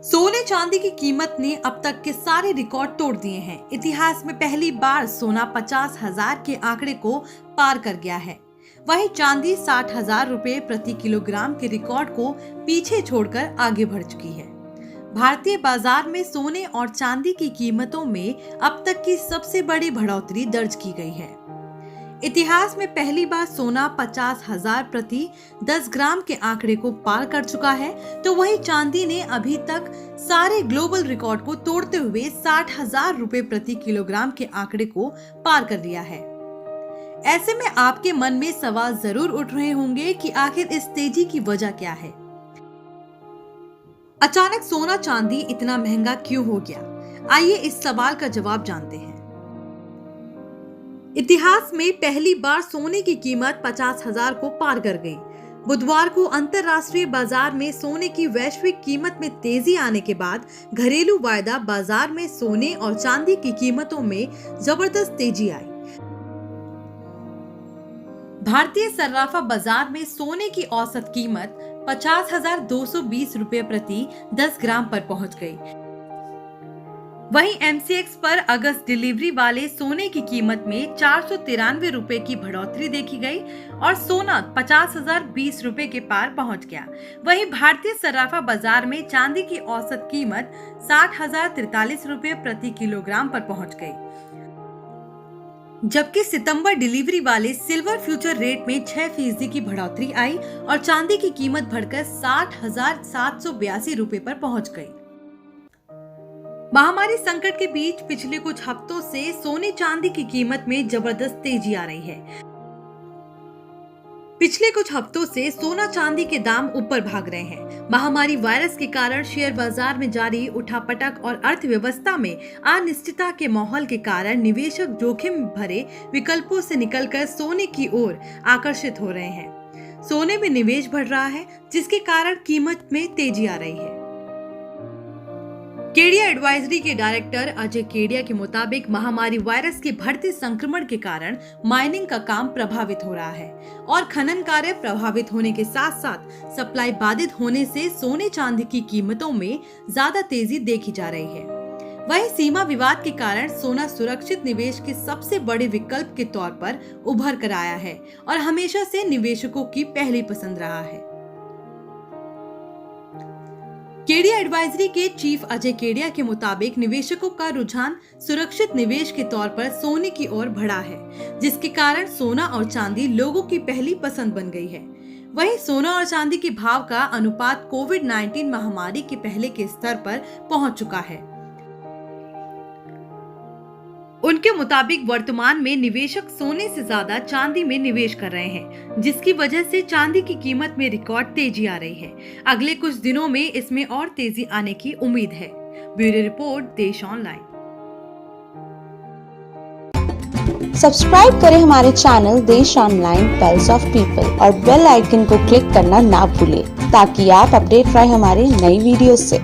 सोने चांदी की कीमत ने अब तक के सारे रिकॉर्ड तोड़ दिए हैं। इतिहास में पहली बार सोना 50,000 के आंकड़े को पार कर गया है। वहीं चांदी 60,000 रुपए प्रति किलोग्राम के रिकॉर्ड को पीछे छोड़कर आगे बढ़ चुकी है। भारतीय बाजार में सोने और चांदी की कीमतों में अब तक की सबसे बड़ी बढ़ोतरी दर्ज की गई है। इतिहास में पहली बार सोना 50,000 प्रति 10 ग्राम के आंकड़े को पार कर चुका है, तो वहीं चांदी ने अभी तक सारे ग्लोबल रिकॉर्ड को तोड़ते हुए 60,000 रुपए प्रति किलोग्राम के आंकड़े को पार कर लिया है। ऐसे में आपके मन में सवाल जरूर उठ रहे होंगे कि आखिर इस तेजी की वजह क्या है। अचानक सोना चांदी इतना महंगा क्यों हो गया? आइए इस सवाल का जवाब जानते हैं। इतिहास में पहली बार सोने की कीमत 50,000 को पार कर गई। बुधवार को अंतरराष्ट्रीय बाजार में सोने की वैश्विक कीमत में तेजी आने के बाद घरेलू वायदा बाजार में सोने और चांदी की कीमतों में जबरदस्त तेजी आई। भारतीय सर्राफा बाजार में सोने की औसत कीमत 50,220 रुपए प्रति 10 ग्राम पर पहुंच गई। वहीं MCX पर अगस्त डिलीवरी वाले सोने की कीमत में 493 रुपए की बढ़ोतरी देखी गई और सोना 50,020 रुपए के पार पहुंच गया। वहीं भारतीय सर्राफा बाजार में चांदी की औसत कीमत 60,043 रुपए प्रति किलोग्राम पर पहुंच गई, जबकि सितंबर डिलीवरी वाले सिल्वर फ्यूचर रेट में 6% की बढ़ोतरी आई और चांदी की कीमत बढ़कर 60,782 रुपए पर पहुंच गई। महामारी संकट के बीच पिछले कुछ हफ्तों से सोने चांदी की कीमत में जबरदस्त तेजी आ रही है। पिछले कुछ हफ्तों से सोना चांदी के दाम ऊपर भाग रहे हैं। महामारी वायरस के कारण शेयर बाजार में जारी उठापटक और अर्थव्यवस्था में अनिश्चितता के माहौल के कारण निवेशक जोखिम भरे विकल्पों से निकलकर सोने की ओर आकर्षित हो रहे हैं। सोने में निवेश बढ़ रहा है, जिसके कारण कीमत में तेजी आ रही है। केडिया एडवाइजरी के डायरेक्टर अजय केडिया के मुताबिक महामारी वायरस के बढ़ते संक्रमण के कारण माइनिंग का काम प्रभावित हो रहा है और खनन कार्य प्रभावित होने के साथ साथ सप्लाई बाधित होने से सोने चांदी की कीमतों में ज्यादा तेजी देखी जा रही है। वहीं सीमा विवाद के कारण सोना सुरक्षित निवेश के सबसे बड़े विकल्प के तौर पर उभर कर आया है और हमेशा से निवेशकों की पहली पसंद रहा है। केडिया एडवाइजरी के चीफ अजय केडिया के मुताबिक निवेशकों का रुझान सुरक्षित निवेश के तौर पर सोने की ओर बढ़ा है, जिसके कारण सोना और चांदी लोगों की पहली पसंद बन गई है। वहीं सोना और चांदी के भाव का अनुपात कोविड-19 महामारी के पहले के स्तर पर पहुंच चुका है। उनके मुताबिक वर्तमान में निवेशक सोने से ज्यादा चांदी में निवेश कर रहे हैं, जिसकी वजह से चांदी की कीमत में रिकॉर्ड तेजी आ रही है। अगले कुछ दिनों में इसमें और तेजी आने की उम्मीद है। ब्यूरो रिपोर्ट, देश ऑनलाइन। सब्सक्राइब करें हमारे चैनल देश ऑनलाइन पल्स ऑफ पीपल और बेल आइकन को क्लिक करना ना भूलें, ताकि आप अपडेट रहे हमारे नई वीडियो से।